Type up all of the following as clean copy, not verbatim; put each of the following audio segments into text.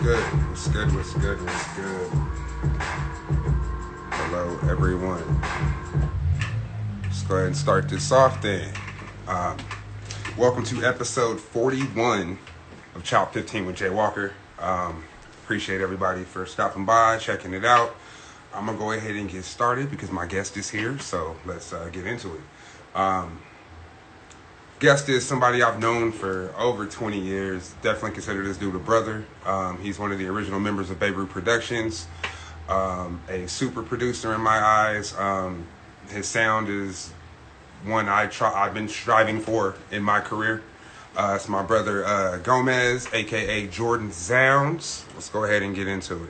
good? What's good? What's good? What's good? Hello, everyone. Let's go ahead and start this off then. Um, Welcome to episode 41 of Chop 15 with Jay Walker. Appreciate everybody for stopping by, checking it out. I'm going to go ahead and get started because my guest is here, so let's get into it. Guest is somebody I've known for over 20 years. Definitely consider this dude a brother. He's one of the original members of Babe Ruth Productions. A super producer in my eyes. His sound is one I've been striving for in my career. It's my brother Gomez, aka Jordan Zounds. Let's go ahead and get into it.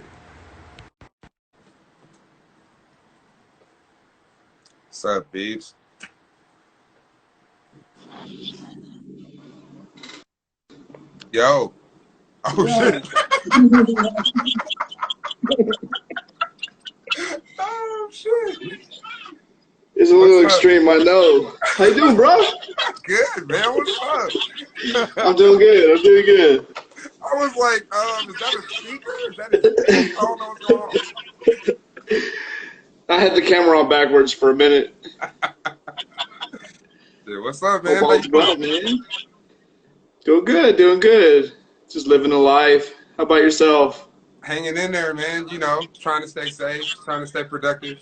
What's up, Beebs? Yo. Oh shit. Oh shit. It's a little extreme, I know. How you doing, bro? Good, man. What's up? I'm doing good. I'm doing good. I was like, is that a speaker? Is that a I don't know what's going on. I had the camera on backwards for a minute. Dude, what's up, man? Hope all's well, man. Doing good, doing good. Just living a life. How about yourself? Hanging in there, man. You know, trying to stay safe, trying to stay productive.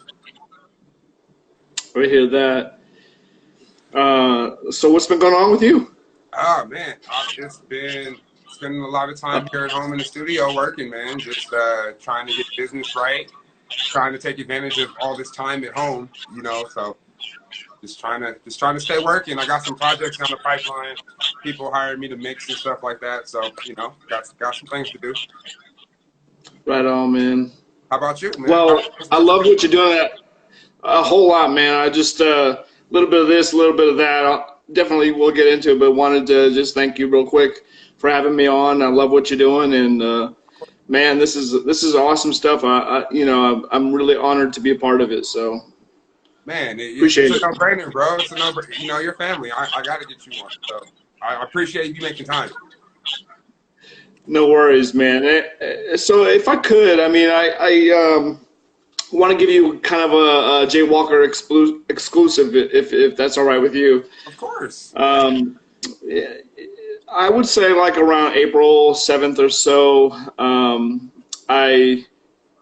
We hear that. So what's been going on with you? Oh man, I've just been spending a lot of time here at home in the studio working, man. Just trying to get business right, trying to take advantage of all this time at home, you know. So just trying to stay working. I got some projects on the pipeline. People hired me to mix and stuff like that. So you know, got some things to do. Right on, man. How about you, man? Well, I love what you're doing. A whole lot, man. I just a little bit of this, a little bit of that. Definitely we'll get into it, but wanted to just thank you real quick for having me on. I love what you're doing, and man, this is awesome stuff. I'm really honored to be a part of it. So, man, appreciate it's a no-brainer, bro. It's a no-brainer. You know, your family. I got to get you on. So I appreciate you making time. No worries, man. So if I could, I mean, I want to give you kind of a Jay Walker exclusive, if that's all right with you. Of course. I would say like around April 7th or so.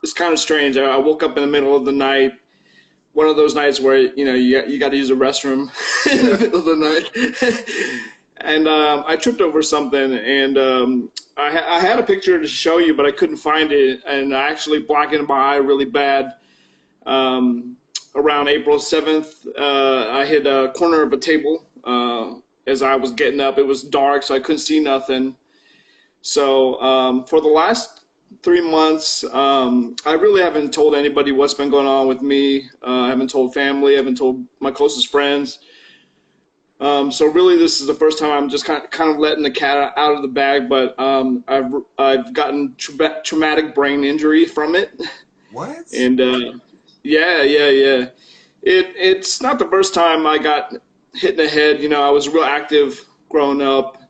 It's kind of strange. I woke up in the middle of the night. One of those nights where you got to use a restroom in the middle of the night. And I tripped over something, and I had a picture to show you, but I couldn't find it, and I actually blackened my eye really bad. Around April 7th, I hit a corner of a table as I was getting up. It was dark, so I couldn't see nothing. So for the last 3 months, I really haven't told anybody what's been going on with me. I haven't told family. I haven't told my closest friends. So really, this is the first time I'm just kind of letting the cat out of the bag. But I've gotten traumatic brain injury from it. What? And yeah. It's not the first time I got hit in the head. You know, I was real active growing up.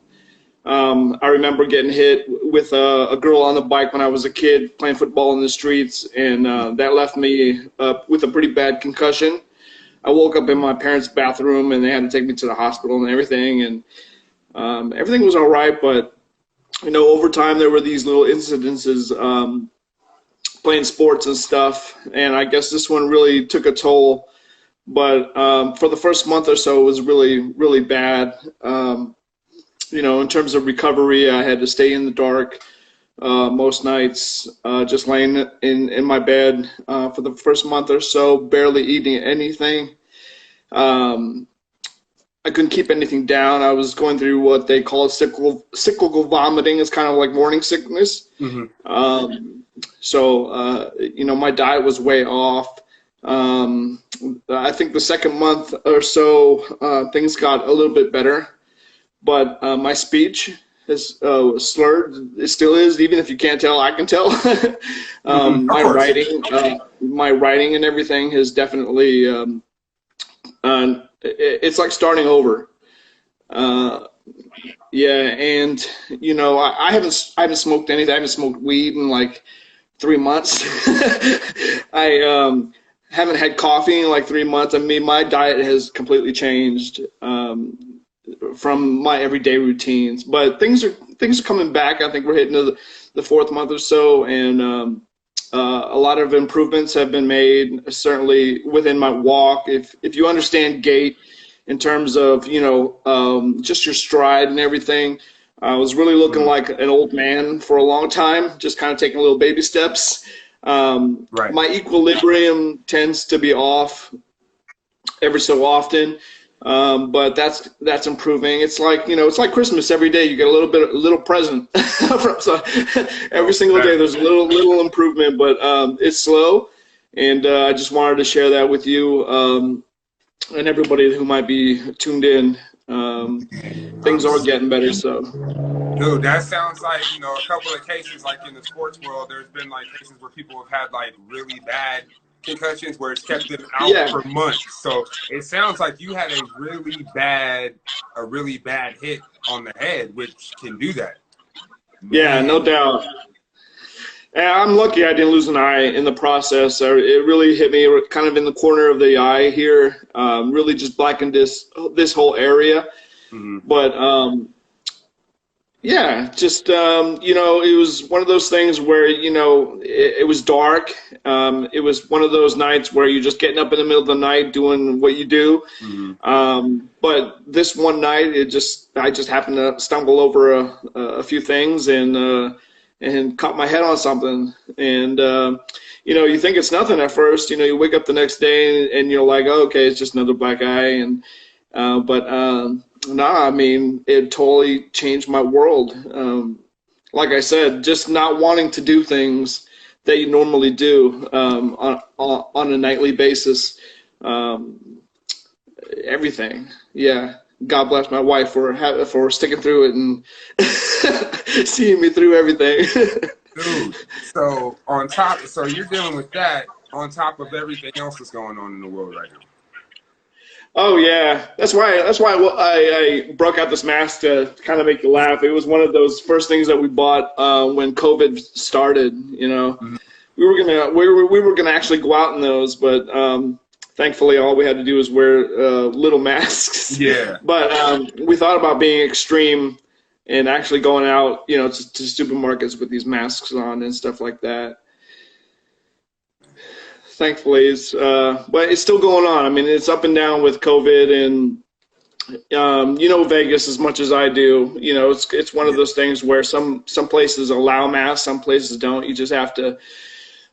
I remember getting hit with a girl on the bike when I was a kid playing football in the streets, and that left me with a pretty bad concussion. I woke up in my parents' bathroom, and they had to take me to the hospital and everything, and everything was all right. But you know, over time there were these little incidences, playing sports and stuff, and I guess this one really took a toll. But for the first month or so, it was really, really bad. You know, in terms of recovery, I had to stay in the dark most nights, just laying in my bed for the first month or so, barely eating anything. I couldn't keep anything down. I was going through what they call cyclical vomiting. It's kind of like morning sickness. Mm-hmm. So, you know, my diet was way off. I think the second month or so, things got a little bit better. But my speech is slurred. It still is, even if you can't tell. I can tell. My writing and everything has definitely. It's like starting over. Yeah, and I haven't smoked anything. I haven't smoked weed in like 3 months. I haven't had coffee in like 3 months. I mean, my diet has completely changed from my everyday routines. But things are coming back. I think we're hitting the fourth month or so, and a lot of improvements have been made. Certainly within my walk. If you understand gait in terms of just your stride and everything. I was really looking Mhm. like an old man for a long time, just kind of taking little baby steps. Right. My equilibrium tends to be off every so often, but that's improving. It's like Christmas every day. You get a little present. So every So single day better. there's a little improvement, but it's slow. And I just wanted to share that with you and everybody who might be tuned in. Things Um, are getting better, so. Dude, that sounds like, a couple of cases like in the sports world, there's been like cases where people have had like really bad concussions where it's kept them out Yeah, for months. So it sounds like you had a really bad hit on the head, which can do that. yeah, no Man. doubt. And I'm lucky I didn't lose an eye in the process. It really hit me kind of in the corner of the eye here, really just blackened this whole area. Hmm. But yeah, just it was one of those things where it was dark. It was one of those nights where you're just getting up in the middle of the night doing what you do. Hmm. But this one night, I just happened to stumble over a few things and caught my head on something. And you think it's nothing at first. You wake up the next day and you're like, oh, okay, it's just another black eye. But nah, I mean, it totally changed my world. Like I said, just not wanting to do things that you normally do on a nightly basis. Um, Everything. Yeah. God bless my wife for sticking through it and seeing me through everything. Dude, so you're dealing with that on top of everything else that's going on in the world right now. Oh yeah, that's why I broke out this mask to kind of make you laugh. It was one of those first things that we bought when COVID started. Mhm. We were gonna actually go out in those, but thankfully all we had to do was wear little masks. Yeah. But we thought about being extreme and actually going out, to supermarkets with these masks on and stuff like that. Thankfully, but it's still going on. I mean, it's up and down with COVID, and Vegas as much as I do. It's one of Yeah. those things where some places allow masks, some places don't. You just have to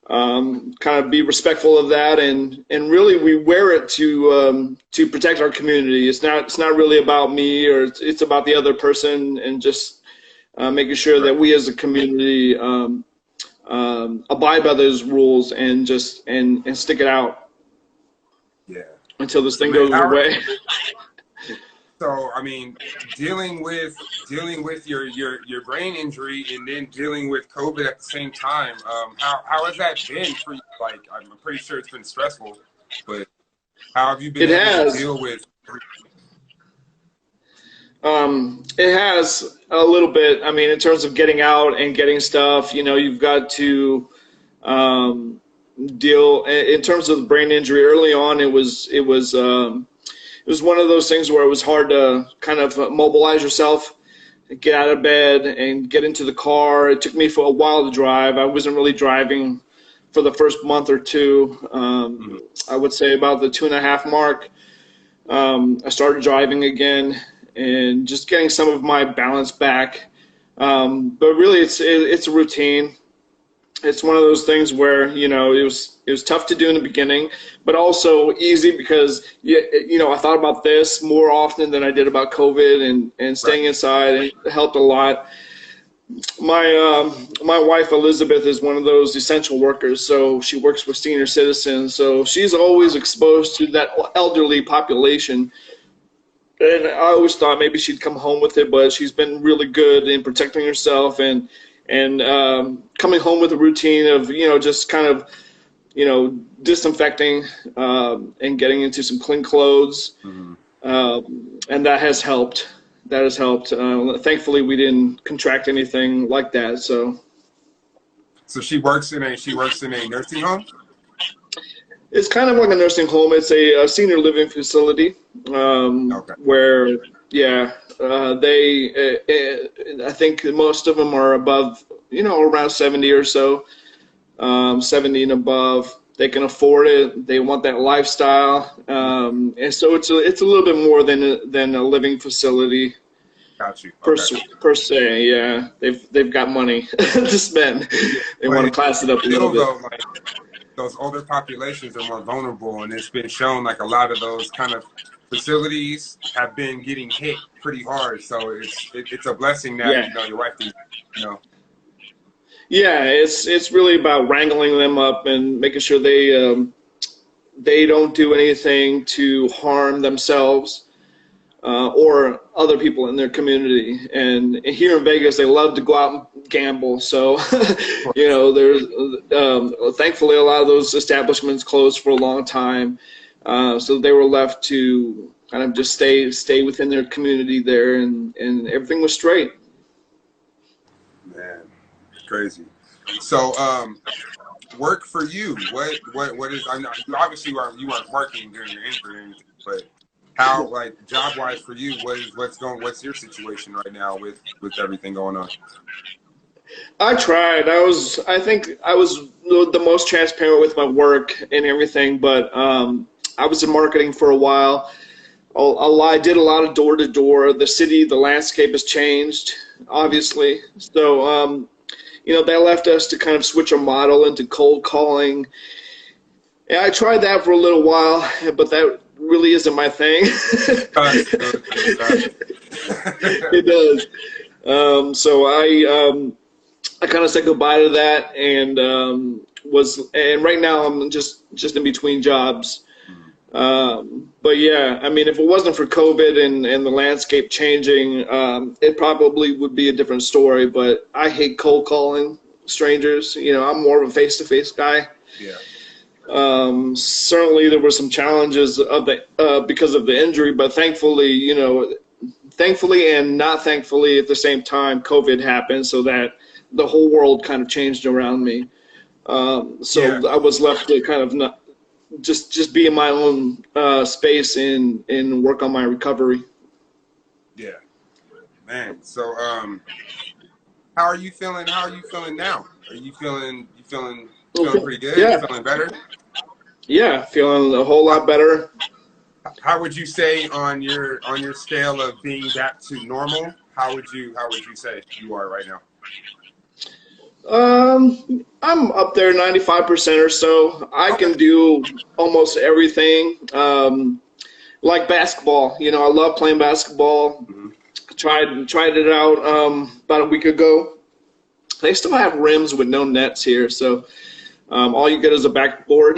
kind of be respectful of that, and really we wear it to protect our community. It's not really about me, or it's about the other person, and just making sure Right. that we as a community abide by those rules and just and stick it out Yeah. until this So thing man, goes away. so I mean, dealing with your brain injury and then dealing with COVID at the same time. How has that been for you? Like, I'm pretty sure it's been stressful, but how have you been It able to has. deal with? It has a little bit. I mean, in terms of getting out and getting stuff, you've got to um, deal. In terms of the brain injury, early on, it was one of those things where it was hard to kind of mobilize yourself, get out of bed, and get into the car. It took me for a while to drive. I wasn't really driving for the first month or two. Mhm. I would say about the 2.5 mark. I started driving again and just getting some of my balance back. But really, it's a routine. It's one of those things where it was tough to do in the beginning, but also easy because I thought about this more often than I did about COVID and Right. staying inside. And it helped a lot. My wife Elizabeth is one of those essential workers, so she works with senior citizens. So she's always exposed to that elderly population. And I always thought maybe she'd come home with it, but she's been really good in protecting herself and coming home with a routine of just kind of disinfecting and getting into some clean clothes, Mhm. and that has helped. that has helped. Thankfully, we didn't contract anything like that. So she works in a nursing home. it's kind of like a nursing home. It's a senior living facility Okay. where, yeah, I think most of them are above, around 70 or so, 70 and above. They can afford it. They want that lifestyle, and so it's a little bit more than a living facility. Got you. Okay. Per se, yeah. They've got money to spend. They want to class it up a little bit. Though, like, those older populations are more vulnerable, and it's been shown like a lot of those kind of facilities have been getting hit pretty hard. So it's a blessing that your wife is, Yeah, it's really about wrangling them up and making sure they don't do anything to harm themselves or other people in their community. And here in Vegas, they love to go out and gamble. So, there's thankfully a lot of those establishments closed for a long time. So they were left to kind of just stay within their community there, and everything was straight. Man, crazy. So, work for you. What is? I know you obviously you weren't working during your injury or anything, but how, like, job wise for you? What's your situation right now with everything going on? I tried. I think I was the most transparent with my work and everything, but I was in marketing for a while. I did a lot of door to door. The landscape has changed, obviously. So, that left us to kind of switch our model into cold calling. Yeah, I tried that for a little while, but that really isn't my thing. It does. So I kind of said goodbye to that, and right now I'm just in between jobs. But yeah, I mean, if it wasn't for COVID and the landscape changing, it probably would be a different story. But I hate cold calling strangers. I'm more of a face-to-face guy. Yeah. Certainly there were some challenges because of the injury, but thankfully and not thankfully at the same time, COVID happened, so that the whole world kind of changed around me. I was left to kind of not just be in my own space and work on my recovery. Yeah, man. So, how are you feeling? How are you feeling now? Are you feeling pretty good? Yeah. You feeling better? Yeah, feeling a whole lot better. How would you say on your scale of being back to normal? How would you say you are right now? I'm up there 95% or so. I can do almost everything. Like basketball, I love playing basketball. Mm-hmm. Tried it out about a week ago. They still have rims with no nets here, so all you get is a backboard.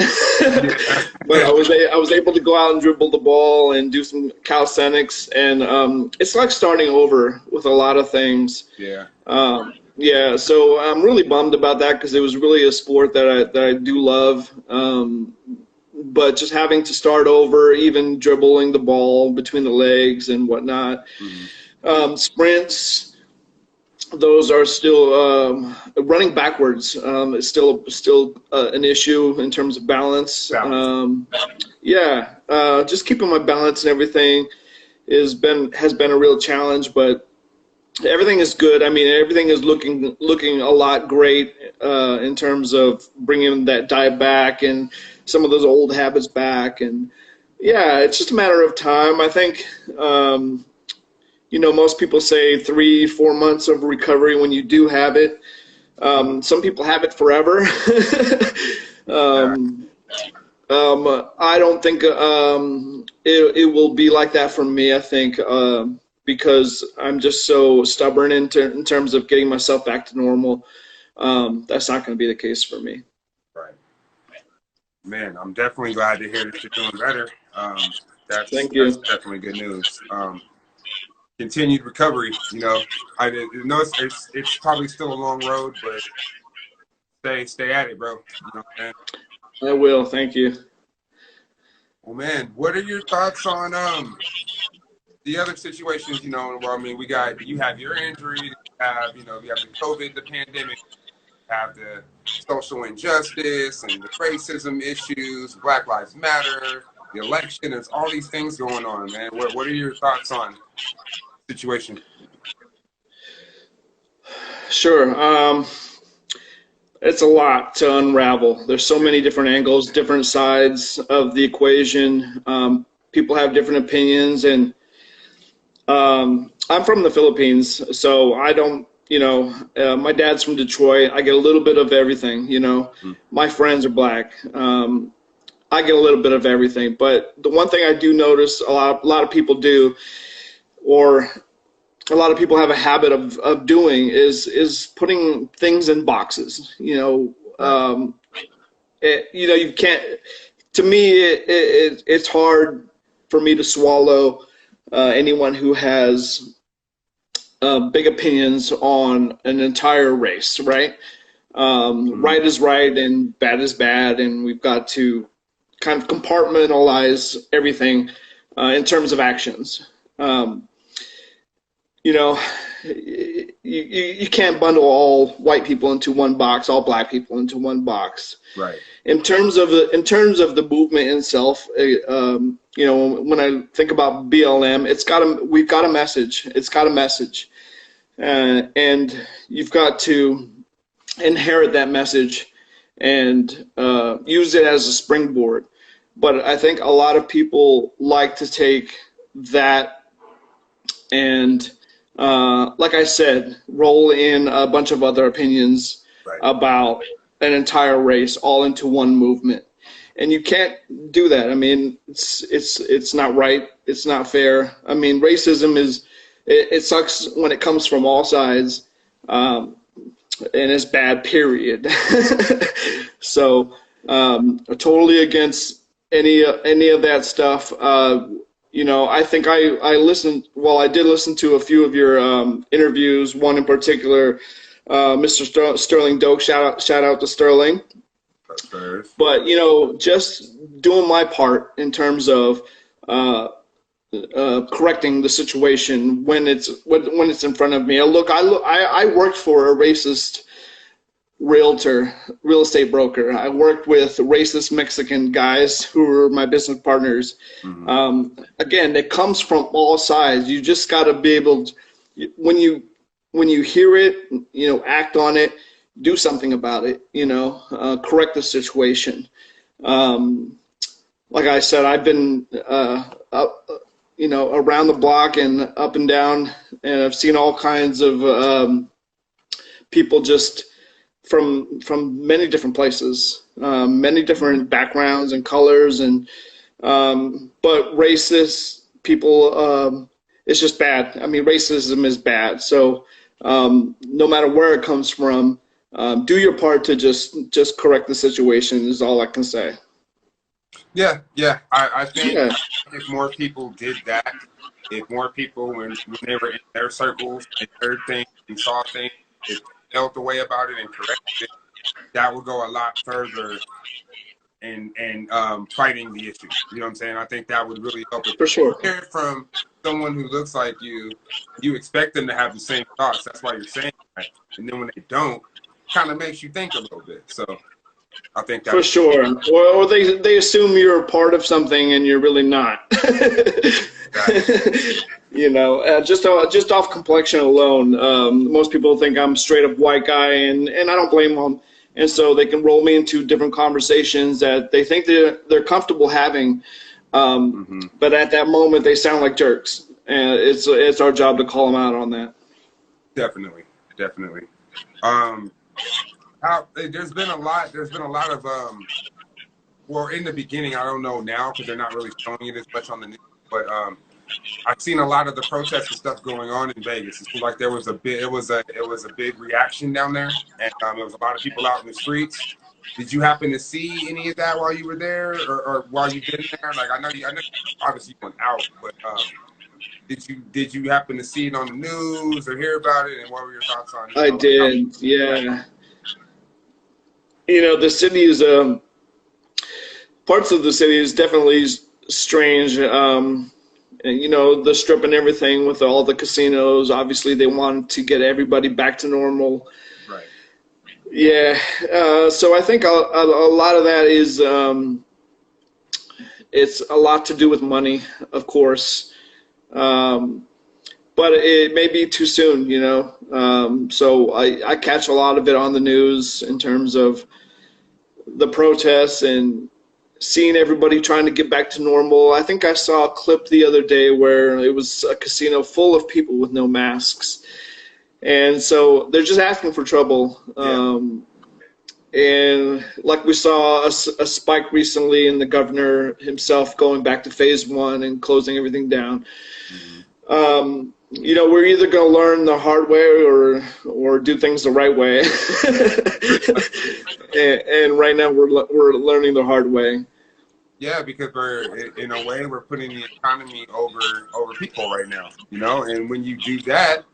But I was able to go out and dribble the ball and do some calisthenics, and it's like starting over with a lot of things. Yeah. Yeah, so I'm really bummed about that because it was really a sport that I do love. But just having to start over, even dribbling the ball between the legs and whatnot. Mm-hmm. Sprints, those are still running backwards. Is still an issue in terms of balance. Just keeping my balance and everything has been a real challenge, but everything is good. I mean, everything is looking a lot great in terms of bringing that diet back and some of those old habits back. And yeah, it's just a matter of time. I think, most people say 3-4 months of recovery when you do have it. Some people have it forever. I don't think it will be like that for me. I think because I'm just so stubborn in terms of getting myself back to normal. That's not going to be the case for me. Right. Man, I'm definitely glad to hear that you're doing better. Thank you. That's definitely good news. Continued recovery. I know it's probably still a long road, but stay at it, bro. Man. I will. Thank you. Well, man, what are your thoughts on the other situations, well, I mean, you have your injury, you have the COVID, the pandemic, you have the social injustice and the racism issues, Black Lives Matter, the election. There's all these things going on, man. What are your thoughts on the situation? Sure. It's a lot to unravel. There's so many different angles, different sides of the equation. People have different opinions, and I'm from the Philippines, so I don't, my dad's from Detroit. I get a little bit of everything, My friends are black. I get a little bit of everything. But the one thing I do notice a lot of people do, or a lot of people have a habit of doing, is putting things in boxes. You can't. To me, it's hard for me to swallow anyone who has big opinions on an entire race, right? Right is right and bad is bad, and we've got to kind of compartmentalize everything in terms of actions. You can't bundle all white people into one box, all black people into one box. Right. In terms of the movement itself, when I think about BLM, we've got a message. It's got a message, and you've got to inherit that message and use it as a springboard. But I think a lot of people like to take that and, like I said, roll in a bunch of other opinions about an entire race all into one movement, and you can't do that. I mean, it's not right. It's not fair. I mean, racism it sucks when it comes from all sides, and it's bad. Period. So, totally against any of that stuff. I think I listened. Well, I did listen to a few of your interviews. One in particular, Mr. Sterling Doak. Shout out to Sterling. But just doing my part in terms of correcting the situation when it's in front of me. I worked for a racist real estate broker. I worked with racist Mexican guys who were my business partners. Mm-hmm. Again, it comes from all sides. You just got to be able to, when you hear it, act on it, do something about it, correct the situation. Like I said, I've been, around the block and up and down, and I've seen all kinds of people just from many different places, many different backgrounds and colors, and but racist people, it's just bad. I mean, racism is bad. So no matter where it comes from, do your part to just correct the situation is all I can say. Yeah. I think if more people did that, if more people, when they were in their circles and heard things and saw things, if they felt the way about it and corrected it, that would go a lot further in fighting the issue. You know what I'm saying? I think that would really help it. For sure. Hear it from someone who looks like you expect them to have the same thoughts. That's why you're saying that. And then when they don't, kind of makes you think a little bit. So I think that's for sure. Or they assume you're a part of something and you're really not. Just off complexion alone, most people think I'm a straight up white guy, and I don't blame them. And so they can roll me into different conversations that they think they're comfortable having, but at that moment they sound like jerks, and it's our job to call them out on that. Definitely. There's been a lot of well, in the beginning, I don't know now because they're not really showing it as much on the news, but I've seen a lot of the protests and stuff going on in Vegas. It seemed like there was a big reaction down there, and there was a lot of people out in the streets. Did you happen to see any of that while you were there, or while you've been there? Like I know obviously you went out, but did you happen to see it on the news or hear about it? And what were your thoughts on it? I did, yeah. The city is parts of the city is definitely strange. and, you know, the strip and everything with all the casinos. Obviously, they want to get everybody back to normal. Right. Yeah. So I think a lot of that is it's a lot to do with money, of course. Um, but it may be too soon, you know. So I catch a lot of it on the news in terms of the protests and seeing everybody trying to get back to normal. I think I saw a clip the other day where it was a casino full of people with no masks. And so they're just asking for trouble. Yeah. And like we saw a spike recently in the governor himself going back to phase one and closing everything down. You know, we're either going to learn the hard way or do things the right way. And right now we're learning the hard way. Yeah, because we're in a way we're putting the economy over people right now, you know. And when you do that,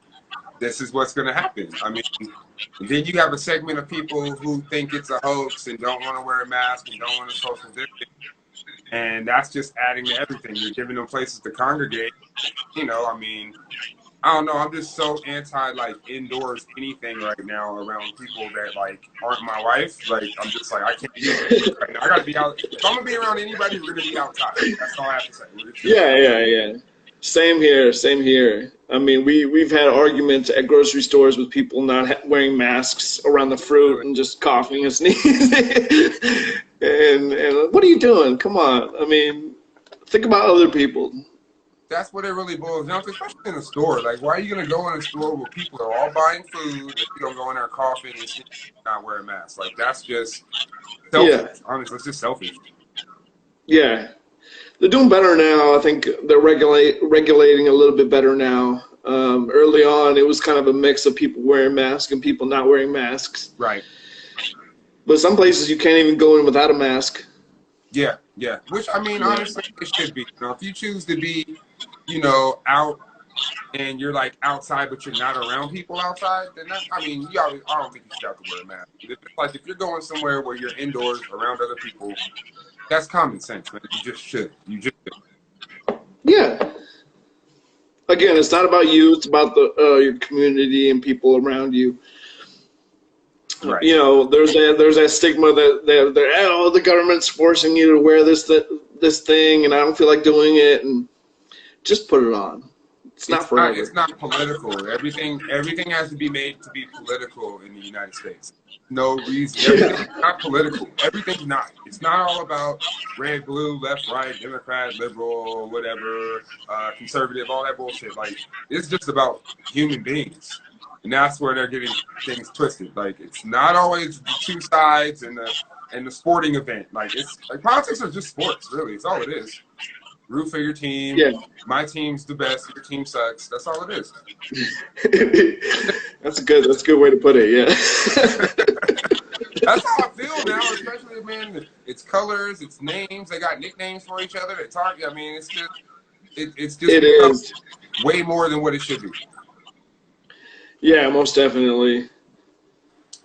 this is what's going to happen. I mean, then you have a segment of people who think it's a hoax and don't want to wear a mask and don't want to social distance, and that's just adding to everything. You're giving them places to congregate. You know, I mean, I don't know. I'm just so anti like indoors anything right now around people that like aren't my wife. Like I'm just like I can't do it right now. I gotta be out. If I'm gonna be around anybody, we're gonna be outside. That's all I have to say. Yeah. Same here. Same here. I mean, we've had arguments at grocery stores with people not wearing masks around the fruit and just coughing and sneezing. and what are you doing? Come on. I mean, think about other people. That's what it really boils down to, especially in a store. Like, why are you gonna go in a store where people are all buying food and you don't go in there coughing and not wearing masks? Like, that's just selfish. Yeah. Honestly, it's just selfish. Yeah. They're doing better now. I think they're regulating a little bit better now. Early on, it was kind of a mix of people wearing masks and people not wearing masks. Right. But some places you can't even go in without a mask. Yeah. Which, I mean, honestly, it should be. You know, if you choose to be, you know, out and you're like outside, but you're not around people outside, then that, I mean, I don't think you should have to wear a mask. Like, if you're going somewhere where you're indoors around other people, that's common sense, man. You just should. Yeah. Again, it's not about you. It's about your community and people around you. Right. You know, there's that stigma that the government's forcing you to wear this thing, and I don't feel like doing it, and just put it on. It's not political. Everything has to be made to be political in the United States. No reason. Everything's not political. Everything's not. It's not all about red, blue, left, right, Democrat, liberal, whatever, conservative, all that bullshit. Like, it's just about human beings. And that's where they're getting things twisted. Like, it's not always the two sides and the sporting event. Like, it's like politics are just sports, really. It's all it is. Root for your team. Yeah. My team's the best. Your team sucks. That's all it is. That's a good way to put it. Yeah. That's how I feel now, especially, man. It's colors, it's names. They got nicknames for each other. They talk. I mean, it's just it is way more than what it should be. Yeah, most definitely.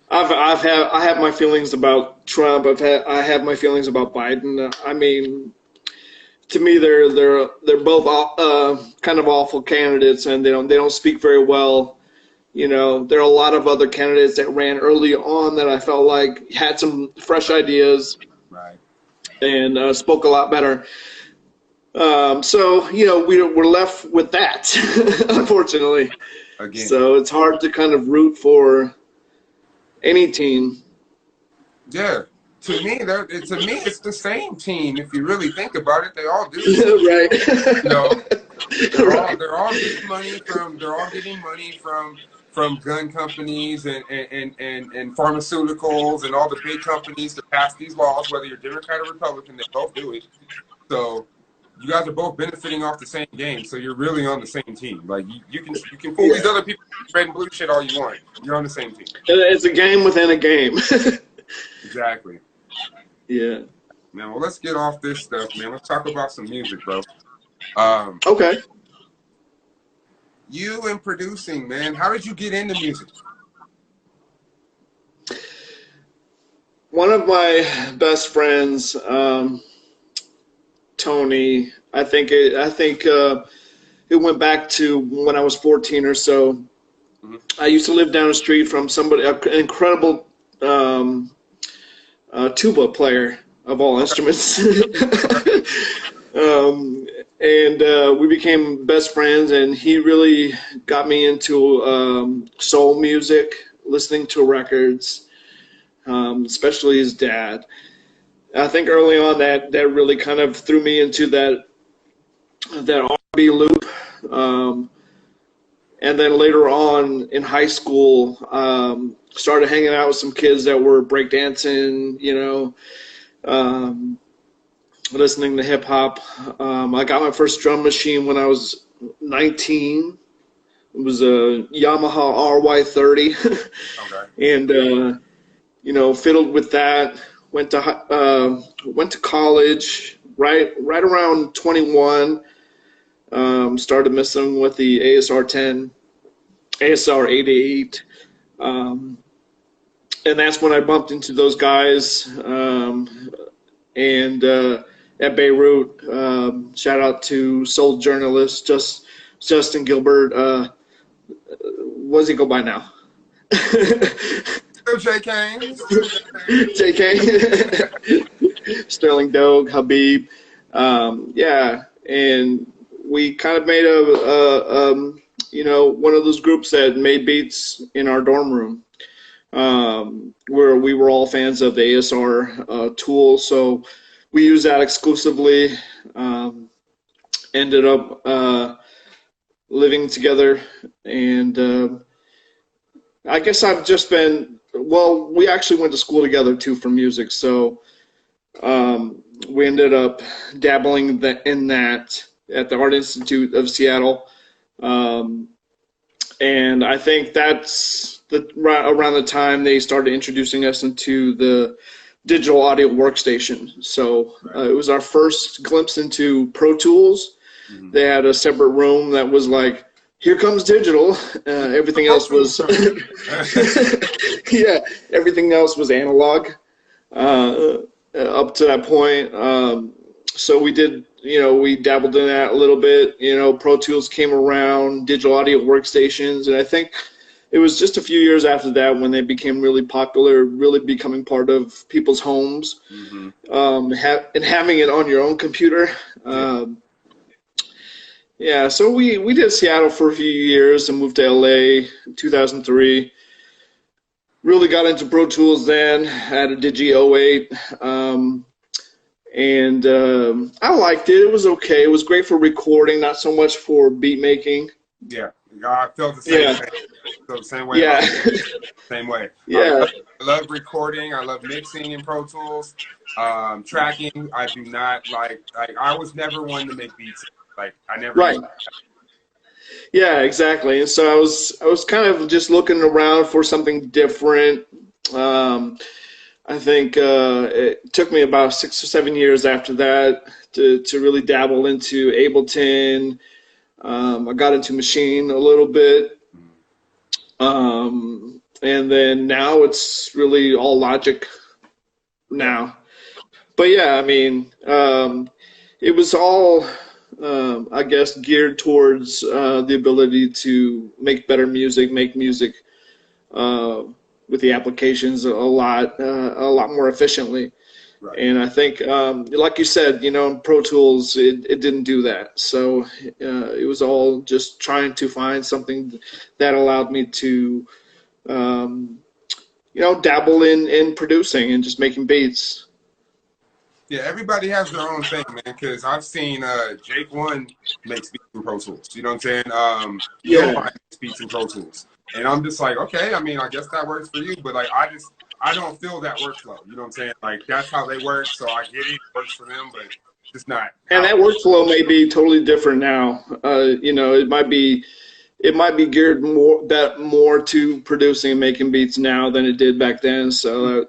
I have my feelings about Trump. I have my feelings about Biden. I mean, to me, they're both kind of awful candidates, and they don't speak very well. You know, there are a lot of other candidates that ran early on that I felt like had some fresh ideas, right, and spoke a lot better. So you know, we're left with that, unfortunately. Again. So it's hard to kind of root for any team. Yeah. To me, it's the same team. If you really think about it, they all do. Right. You know, they're all getting money from gun companies and pharmaceuticals and all the big companies to pass these laws. Whether you're Democrat or Republican, they both do it. So you guys are both benefiting off the same game. So you're really on the same team. Like you can fool these other people red and blue shit all you want. You're on the same team. It's a game within a game. Exactly. Yeah. Man, well, let's get off this stuff, man. Let's talk about some music, bro. Okay. You and producing, man. How did you get into music? One of my best friends took Tony. It went back to when I was 14 or so. I used to live down the street from an incredible tuba player of all instruments. And we became best friends, and he really got me into soul music, listening to records, especially his dad. I think early on that really kind of threw me into that R&B loop. And then later on in high school, started hanging out with some kids that were breakdancing, listening to hip hop. I got my first drum machine when I was 19. It was a Yamaha RY30. Okay. And fiddled with that. Went to college right around 21. Started messing with the ASR 10, ASR 88. And that's when I bumped into those guys. At Beirut, shout out to soul journalist Justin Gilbert. What does he go by now? JK. JK. Sterling Dogue, Habib. And we kind of made one of those groups that made beats in our dorm room, where we were all fans of the ASR tool. So we used that exclusively. Ended up living together, and I guess I've just been. Well, we actually went to school together too for music, so we ended up dabbling in that at the Art Institute of Seattle, and I think that's around the time they started introducing us into the digital audio workstation. So it was our first glimpse into Pro Tools. Mm-hmm. They had a separate room that was like, here comes digital. Everything else was everything else was analog up to that point. So we did, we dabbled in that a little bit. Pro Tools came around, digital audio workstations, and I think it was just a few years after that when they became really popular, really becoming part of people's homes, mm-hmm. And having it on your own computer. So we did Seattle for a few years and moved to LA in 2003. Really got into Pro Tools then, had a Digi 08. I liked it. It was okay. It was great for recording, not so much for beat making. Yeah, I felt the same. Felt the same way. Yeah. Same way. Yeah. I love recording. I love mixing in Pro Tools. Tracking, I do not like. I was never one to make beats. I never. Right. Yeah, exactly. And so I was kind of just looking around for something different. I think it took me about 6 or 7 years after that to really dabble into Ableton. I got into Machine a little bit. And then now it's really all Logic now. But yeah, I mean, it was all, I guess, geared towards the ability to make better music, make music with the applications a lot more efficiently. Right. And I think, like you said, in Pro Tools, it didn't do that. So it was all just trying to find something that allowed me to, dabble in producing and just making beats. Yeah, everybody has their own thing, man, because I've seen Jake One makes beats in Pro Tools. You know what I'm saying? Yeah. Makes beats in Pro Tools. And I'm just like, okay, I mean, I guess that works for you, but I don't feel that workflow. You know what I'm saying? That's how they work, so I get it. It works for them, but it's not. And that workflow may be totally different now. It might be geared more to producing and making beats now than it did back then. So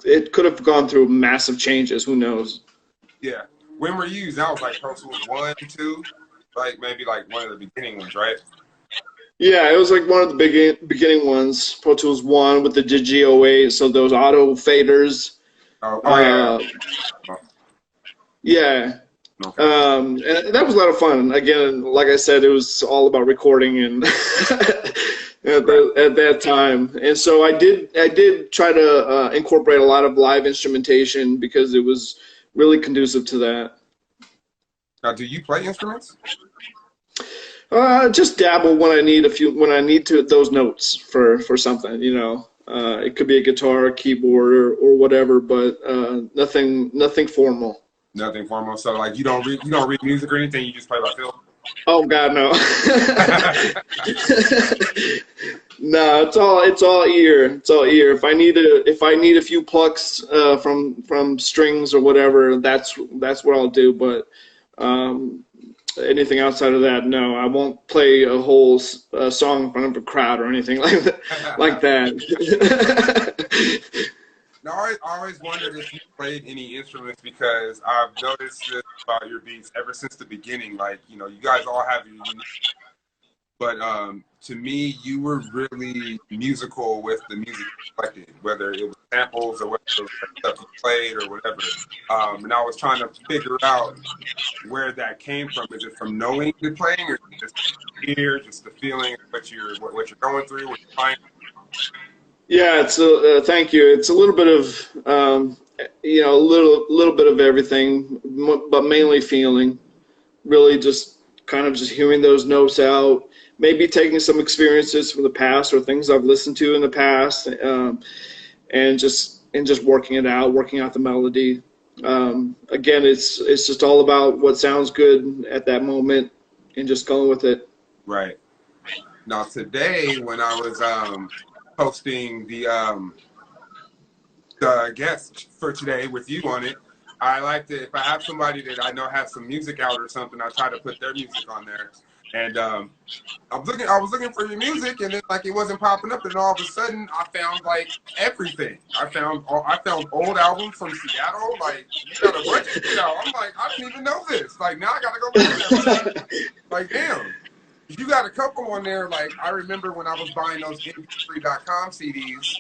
it could have gone through massive changes. Who knows? Yeah. When were you used? That was Pro Tools 1, 2, maybe one of the beginning ones, right? Yeah, it was one of the beginning ones. Pro Tools 1 with the Digi 08, so those auto faders. Yeah. Yeah. Okay. And that was a lot of fun. Again, like I said, it was all about recording and at that time. And so I did try to incorporate a lot of live instrumentation because it was really conducive to that. Now, do you play instruments? Just dabble when I need to those notes for something, you know. It could be a guitar, a keyboard, or whatever, but nothing formal. Nothing formal. So like you don't read music or anything. You just play by feel. Oh God, no. No, it's all ear. It's all ear. If I need a few plucks from strings or whatever, that's what I'll do. But um, anything outside of that, no, I won't play a whole song in front of a crowd or anything like that. Like that. Now, I always wondered if you played any instruments because I've noticed this about your beats ever since the beginning. Like, you know, you guys all have your unique, but to me, you were really musical with the music you selected, whether it was samples or whether it was stuff you played or whatever. And I was trying to figure out where that came from. Is it from knowing the playing, or just ear, just the feeling of what you're going through, what you're trying? Yeah, it's thank you. It's a little bit of a little bit of everything, but mainly feeling. Really, just kind of just hearing those notes out. Maybe taking some experiences from the past or things I've listened to in the past, and just working it out, working out the melody. Again, it's just all about what sounds good at that moment, and just going with it. Right. Now today, when I was posting the guest for today with you on it, I like to, if I have somebody that I know has some music out or something, I try to put their music on there. And I was looking for your music, and then like it wasn't popping up, and all of a sudden I found like everything. I found old albums from Seattle. Like you got a bunch of shit out. I'm like, I didn't even know this. Like now I gotta go back there. Like damn. You got a couple on there. Like I remember when I was buying those mp3.com CDs,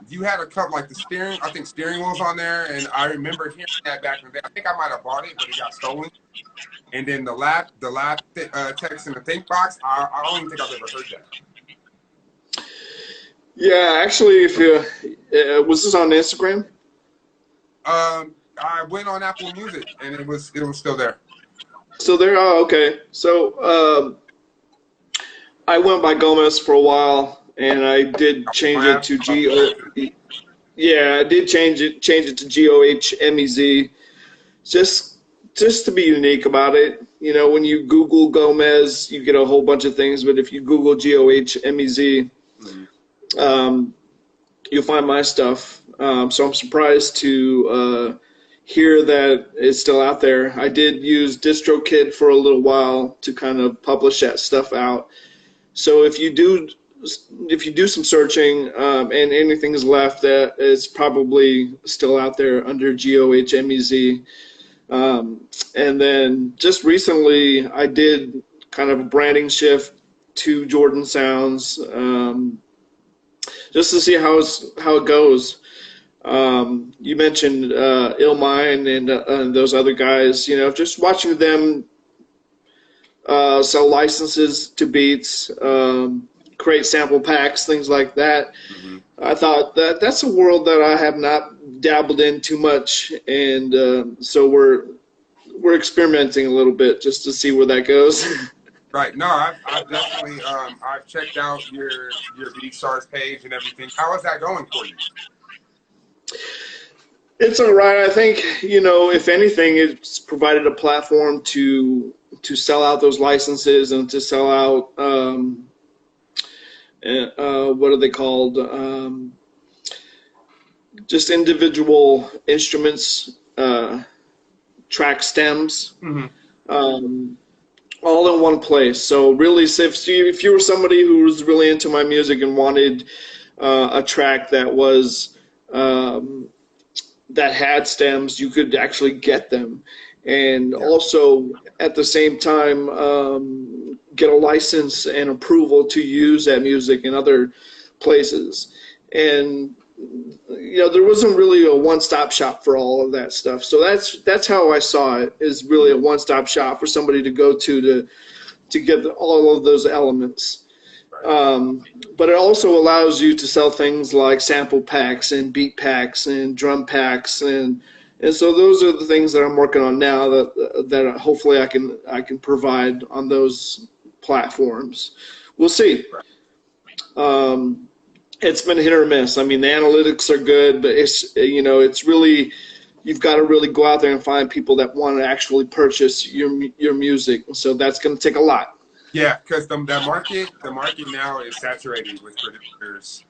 you had a couple like I think steering wheel's on there, and I remember hearing that back in the day. I think I might have bought it, but it got stolen. And then the last text in the think box, I don't even think I've ever heard that. Yeah, actually, if you was this on Instagram? I went on Apple Music, and it was still there. So there. Oh, okay. So I went by Gomez for a while, and I did change it to G-O. Yeah, I did change it to GOHMEZ, just to be unique about it. You know, when you Google Gomez, you get a whole bunch of things, but if you Google GOHMEZ, you'll find my stuff. So I'm surprised to hear that it's still out there. I did use DistroKid for a little while to kind of publish that stuff out. So if you do some searching and anything is left, that is probably still out there under GOHMEZ. And then just recently, I did kind of a branding shift to Jordan Sounds, just to see how it goes. You mentioned Illmind and those other guys. You know, just watching them sell licenses to beats, create sample packs, things like that. Mm-hmm. I thought that's a world that I have not dabbled in too much, and so we're experimenting a little bit just to see where that goes. Right. No, I've definitely I've checked out your BeatStars page and everything. How is that going for you? It's all right. I think, you know, if anything, it's provided a platform to sell out those licenses and to sell out what are they called? Just individual instruments, track stems, all in one place. So really, if you were somebody who was really into my music and wanted a track that was that had stems, you could actually get them, and also at the same time get a license and approval to use that music in other places. And there wasn't really a one-stop shop for all of that stuff. So that's how I saw it, is really a one-stop shop for somebody to go to get all of those elements. But it also allows you to sell things like sample packs and beat packs and drum packs, and so those are the things that I'm working on now that hopefully I can provide on those platforms. We'll see. It's been hit or miss. I mean, the analytics are good, but it's really, you've got to really go out there and find people that want to actually purchase your music. So that's going to take a lot. Yeah, because the market now is saturated with producers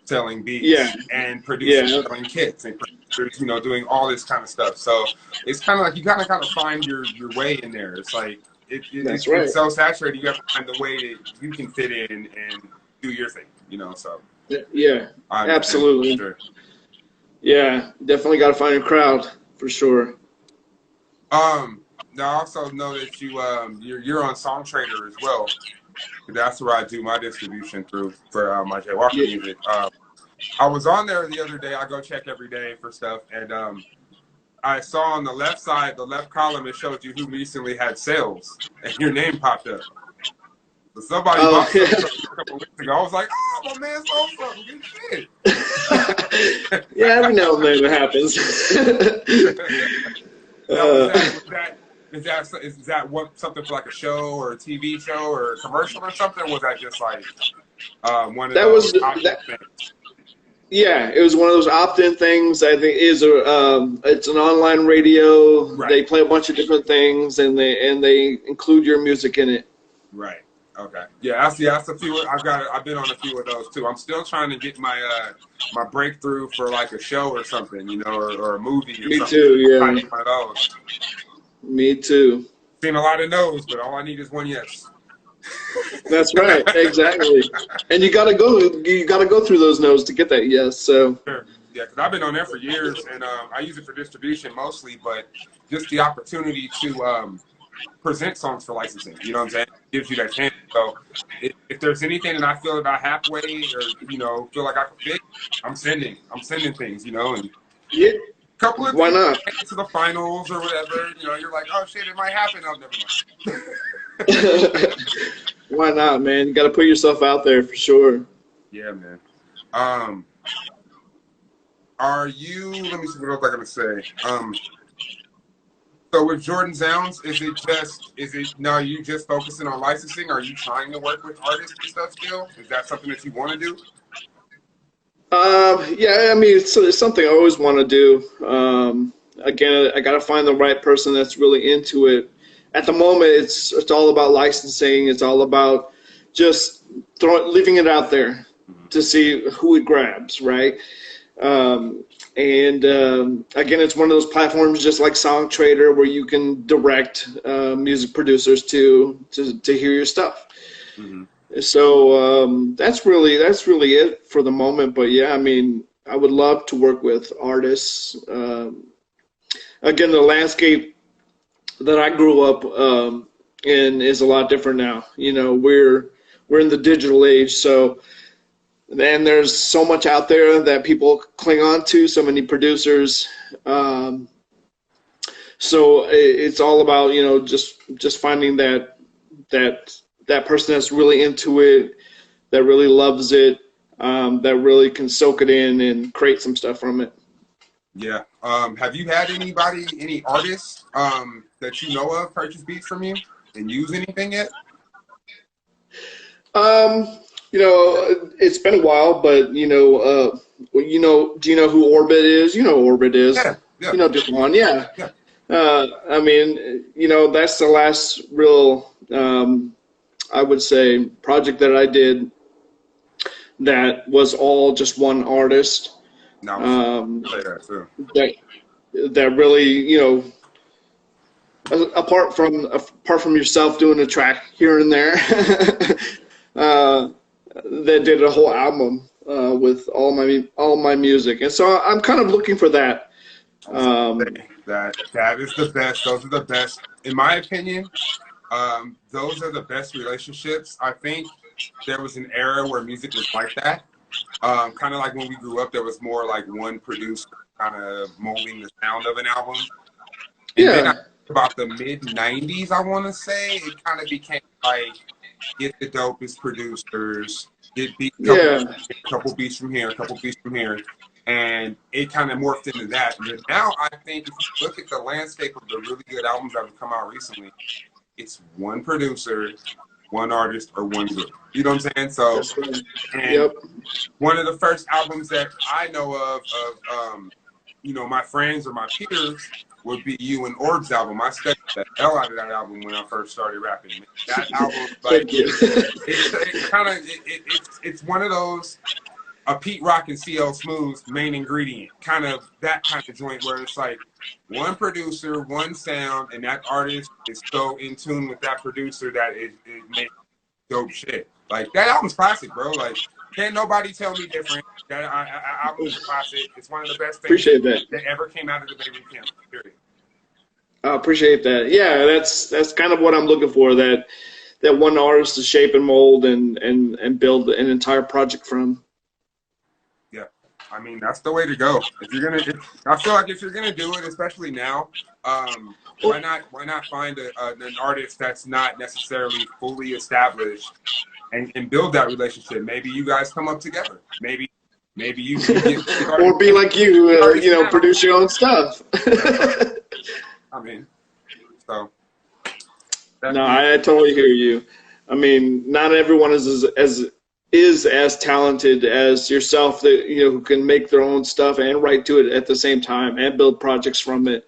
selling beats, and producers selling kits, and producers, doing all this kind of stuff. So it's kind of like you gotta kind of find your way in there. It's like it's so saturated. You have to find the way that you can fit in and do your thing. So yeah, absolutely. Sure. Yeah, definitely got to find your crowd for sure. Now I also know that you're on Songtradr as well. That's where I do my distribution through for my Jay Walker music. I was on there the other day. I go check every day for stuff, and I saw on the left side, the left column, it showed you who recently had sales, and your name popped up. So somebody bought something a couple weeks ago. I was like, oh, my man sold something. Good shit. Yeah, every now and then it happens. Is that something for like a show or a TV show or a commercial or something? Or was that just like one of those things? Yeah, it was one of those opt-in things. I think it's an online radio. Right. They play a bunch of different things, and they include your music in it. Right. Okay. Yeah, that's a few. I've been on a few of those too. I'm still trying to get my my breakthrough for like a show or something, or a movie. Or Me something. Too. Yeah. One of those. Me too. Seen a lot of no's, but all I need is one yes. That's right, exactly. And you gotta go through those no's to get that yes. So. Sure. Yeah, because I've been on there for years, and I use it for distribution mostly, but just the opportunity to present songs for licensing. You know what I'm saying? It gives you that chance. So if there's anything that I feel about halfway, or feel like I can fit, I'm sending things. And yeah. Couple of Why not? To the finals or whatever, you're like, oh shit, it might happen. Oh, never mind. Why not, man? You got to put yourself out there for sure. Yeah, man. Are you? Let me see what else I'm gonna say. So with Jordan Zounds, is it now you just focusing on licensing? Are you trying to work with artists and stuff still? Is that something that you want to do? Yeah, I mean, it's something I always want to do. Again, I got to find the right person that's really into it. At the moment, it's all about licensing. It's all about just leaving it out there to see who it grabs, right? Again, it's one of those platforms just like Songtradr where you can direct music producers to hear your stuff. Mm-hmm. So that's really it for the moment. But yeah, I mean, I would love to work with artists. Again, the landscape that I grew up in is a lot different now. We're in the digital age, so and there's so much out there that people cling on to. So many producers. So it's all about just finding that person that's really into it, that really loves it, that really can soak it in and create some stuff from it. Yeah. Have you had any artists that you know of purchase beats from you and use anything yet? It's been a while, but do you know who Orbit is? You know who Orbit is. Yeah. You know Deshaun, yeah. Yeah. I mean, that's the last real I would say project that I did that was all just one artist. That really, apart from yourself doing a track here and there, that did a whole album with all my music, and so I'm kind of looking for that. That is the best. Those are the best, in my opinion. Those are the best relationships. I think there was an era where music was like that, Kind of like when we grew up, there was more like one producer kind of molding the sound of an album. And then Yeah. about the mid '90s, I want to say it kind of became like get the dopest producers, get beat, Yeah. couple beats from here, a couple beats from here, and it kind of morphed into that. And now I think if you look at the landscape of the really good albums that have come out recently, it's one producer, one artist, or one group. You know what I'm saying? So, That's right. and Yep. one of the first albums that I know of you know, my friends or my peers would be you and Orb's album. I studied the hell out of that album when I first started rapping. That album, like, Thank you. it's one of those a Pete Rock and CL Smooth main ingredient, kind of that kind of joint where it's like one producer, one sound, and that artist is so in tune with that producer that it makes dope shit. Like that album's classic, bro. Like can't nobody tell me different. That album's a classic. It's one of the best things Appreciate that. that ever came out of the Baby Camp. Period. I appreciate that. Yeah, that's kind of what I'm looking for. That one artist to shape and mold and build an entire project from. Yeah, I mean that's the way to go. If you're gonna, I feel like if you're gonna do it, especially now, why not find an artist that's not necessarily fully established and build that relationship? Maybe you guys come up together. Maybe you get Or be like you, you know, produce your own stuff. I mean, so. No, I totally hear you. I mean, not everyone is as talented as yourself that you know who can make their own stuff and write to it at the same time and build projects from it.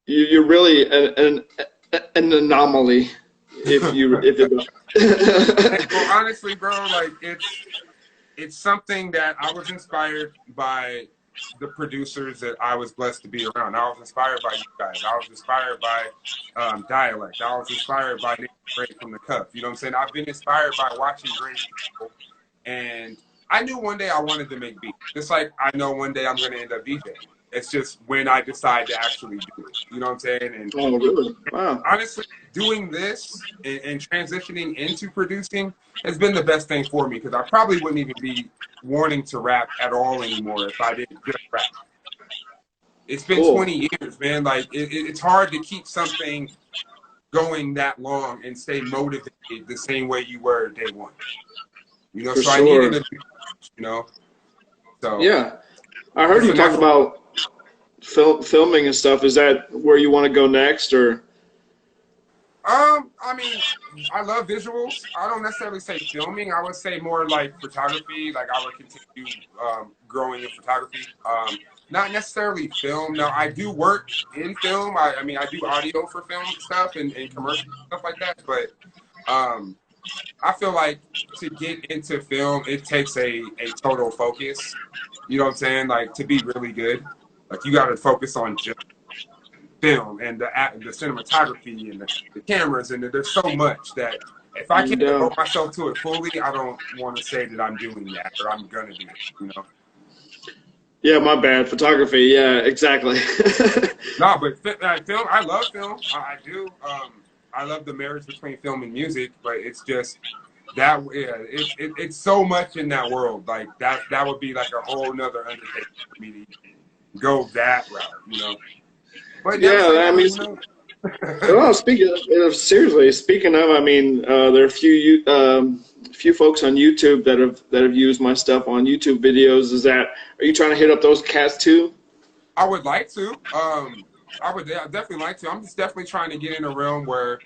You're really an anomaly if you Well, honestly, bro, like it's something that I was inspired by the producers that I was blessed to be around. I was inspired by you guys. I was inspired by Dialect. I was inspired by Nick Drake from the Cuff. You know what I'm saying? I've been inspired by watching great people, and I knew one day I wanted to make beats. Just like I know one day I'm going to end up DJing. It's just when I decide to actually do it. You know what I'm saying? And oh, really? Wow. honestly, doing this and transitioning into producing has been the best thing for me because I probably wouldn't even be wanting to rap at all anymore if I didn't just rap. It's been Cool. 20 years, man. Like it's hard to keep something going that long and stay motivated the same way you were day one. You know, For so I sure. needed to, you know. So Yeah, I heard you talk about filming and stuff. Is that where you want to go next, or? I mean, I love visuals. I don't necessarily say filming. I would say more like photography. Like I would continue growing in photography. Not necessarily film. No, I do work in film. I mean, I do audio for film stuff and commercial stuff like that. But I feel like to get into film, it takes a total focus. You know what I'm saying? Like to be really good, like you got to focus on just film and the cinematography and the cameras, and there's so much that if I can't devote myself to it fully, I don't want to say that I'm doing that or I'm gonna do it. You know? Yeah, my bad. Photography. Yeah, exactly. No, but film. I love film. I do. I love the marriage between film and music, but it's just that. Yeah, it's so much in that world. Like that would be like a whole nother undertaking for me to go that route. You know. But Yeah, I mean, well, seriously, speaking of, I mean, there are a few folks on YouTube that have used my stuff on YouTube videos. Are you trying to hit up those cats too? I would like to. I would definitely like to. I'm just definitely trying to get in a realm where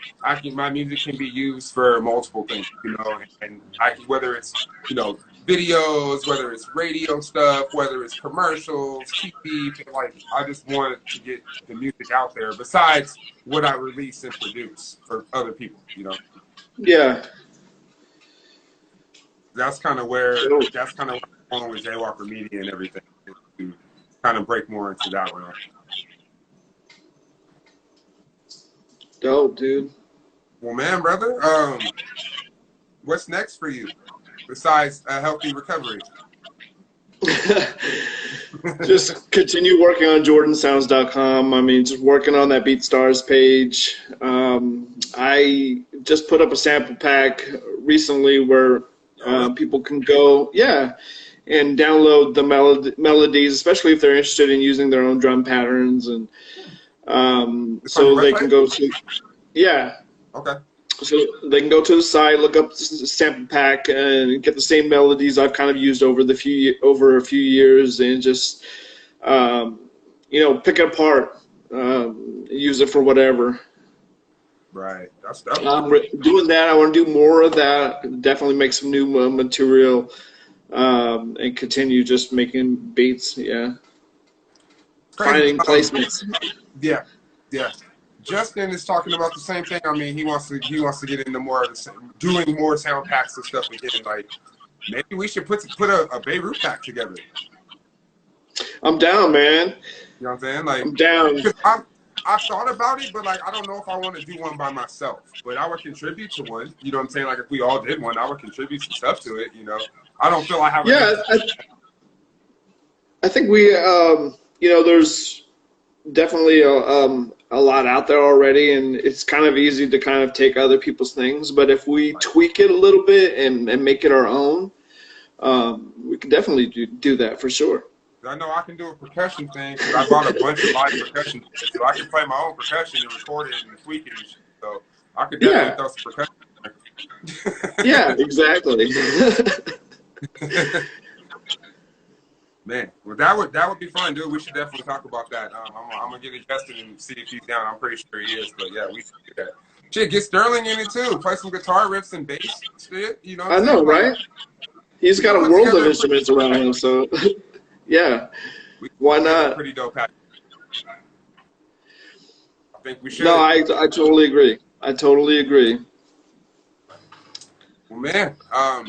my music can be used for multiple things, you know, and whether it's, you know, videos, whether it's radio stuff, whether it's commercials, TV, like I just wanted to get the music out there besides what I release and produce for other people, you know. Yeah. That's kind of where I'm going with Jaywalker Media and everything, to kind of break more into that realm. Dope, dude. Well, man, brother, what's next for you besides a healthy recovery? Just continue working on jordansounds.com. I mean, just working on that BeatStars page. I just put up a sample pack recently where Oh, really? People can go, yeah, and download the melodies, especially if they're interested in using their own drum patterns, and It's on your so they can website? go to, yeah, Okay. so they can go to the site, look up the sample pack, and get the same melodies I've kind of used over a few years, and just pick it apart, use it for whatever. Right. That's dope. Doing that, I want to do more of that. Definitely make some new material, and continue just making beats. Yeah, Crazy. finding placements. Yeah. Yeah. Justin is talking about the same thing. I mean, he wants to get into more of the doing more sound packs and stuff again. Like maybe we should put a Beirut pack together. I'm down, man. You know what I'm saying? Like, I'm down. because I thought about it, but like I don't know if I want to do one by myself. But I would contribute to one. You know what I'm saying? Like if we all did one, I would contribute some stuff to it. You know, I don't feel I have Yeah, enough. I think there's definitely a lot out there already, and it's kind of easy to kind of take other people's things. But if we tweak it a little bit and make it our own, we can definitely do that for sure. I know I can do a percussion thing because I bought a bunch of live percussion, so I can play my own percussion and record it and tweak it and shit. So I could definitely Yeah, throw some percussion. yeah, exactly. Man, well that would be fun, dude. We should definitely talk about that. I'm gonna get it Justin and see if he's down. I'm pretty sure he is, but yeah, we should do that. Shit, get Sterling in it too. Play some guitar riffs and bass shit. You know what I I'm saying? know, right? He's We got can a put world of together. instruments around him, so yeah, We can why put together a not? pretty dope package. I think we No, should. I totally agree. I totally agree. Well, man, Did I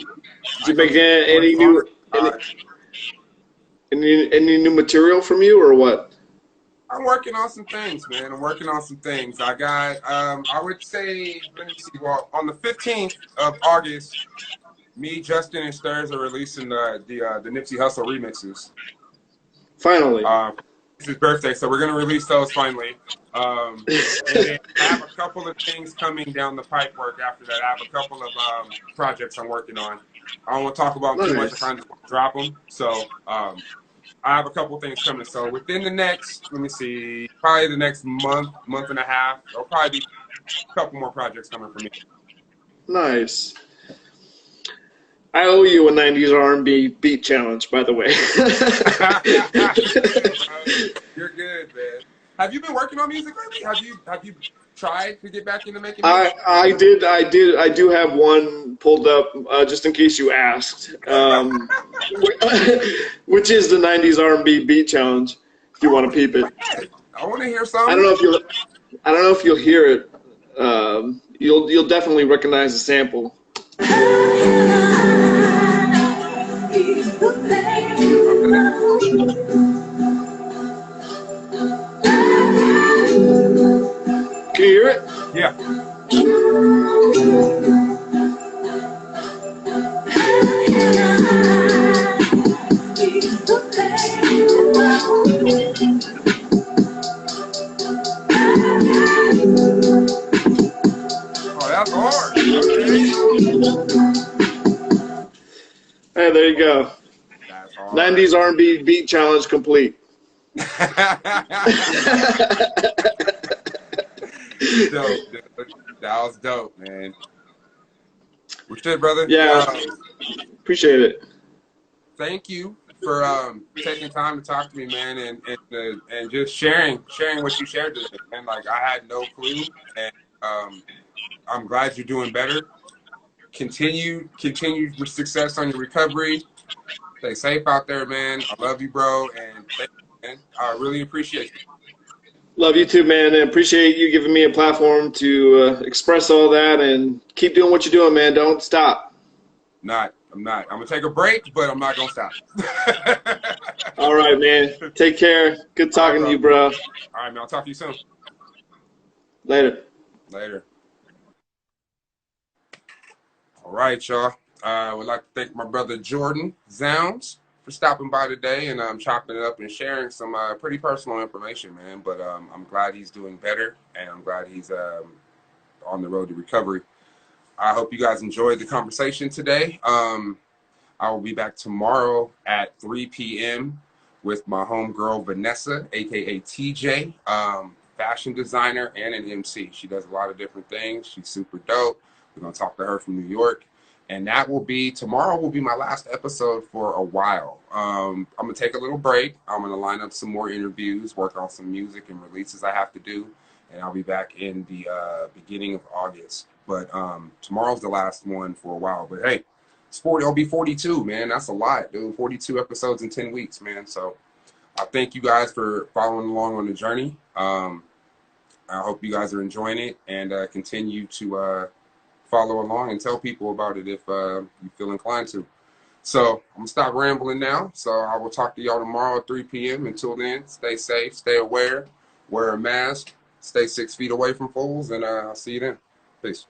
you know make you work any hard. new any new material from you or what? I'm working on some things, man. I'm working on some things. I got, I would say, let me see. Well, on the 15th of August, me, Justin, and Stirs are releasing the Nipsey Hussle remixes. Finally. It's his birthday, so we're gonna release those finally. And then I have a couple of things coming down the pipe work after that. I have a couple of projects I'm working on. I don't want to talk about them too much. I Nice. kind of just want to drop them. So I have a couple things coming. So within the next, let me see, probably the next month, month and a half, there'll probably be a couple more projects coming from me. Nice. I owe you a 90s R&B beat challenge, by the way. You're good, man. Have you been working on music lately? Have you tried to get back into making music? I do have one pulled up, just in case you asked, which is the 90s R&B beat challenge. If you want to peep it, I want to hear I don't some. know if you'll hear it. You'll definitely recognize the sample. Can you hear it? Yeah. Oh, that's hard. Hey, there you go. That's hard. 90s R&B beat challenge complete. Dope, dude. That was dope, man. Well, shit, brother. Yeah, appreciate it. Thank you for taking time to talk to me, man, and just sharing what you shared today. And like, I had no clue, and I'm glad you're doing better. Continue with success on your recovery. Stay safe out there, man. I love you, bro, and thank you, man. I really appreciate you. Love you too, man, and appreciate you giving me a platform to express all that, and keep doing what you're doing, man. Don't stop. I'm not. I'm gonna take a break, but I'm not gonna stop. All right, man. Take care. Good talking to you, bro. All right, man. I'll talk to you soon. Later. Later. All right, y'all. I would like to thank my brother Jordan Zounds for stopping by today and chopping it up and sharing some pretty personal information, man. But I'm glad he's doing better, and I'm glad he's on the road to recovery. I hope you guys enjoyed the conversation today. I will be back tomorrow at 3 p.m. with my homegirl Vanessa, aka TJ, fashion designer and an MC. She does a lot of different things. She's super dope. We're gonna talk to her from New York, and that will be tomorrow. Will be my last episode for a while. I'm gonna take a little break. I'm gonna line up some more interviews, work on some music and releases I have to do, and I'll be back in the beginning of August. But tomorrow's the last one for a while. But hey, it's 40. I'll be 42, man. That's a lot, dude. 42 episodes in 10 weeks, man. So I thank you guys for following along on the journey. I hope you guys are enjoying it and continue to follow along and tell people about it if you feel inclined to. So I'm gonna stop rambling now. So I will talk to y'all tomorrow at 3 p.m. Until then, stay safe, stay aware, wear a mask, stay 6 feet away from fools, and I'll see you then. Peace.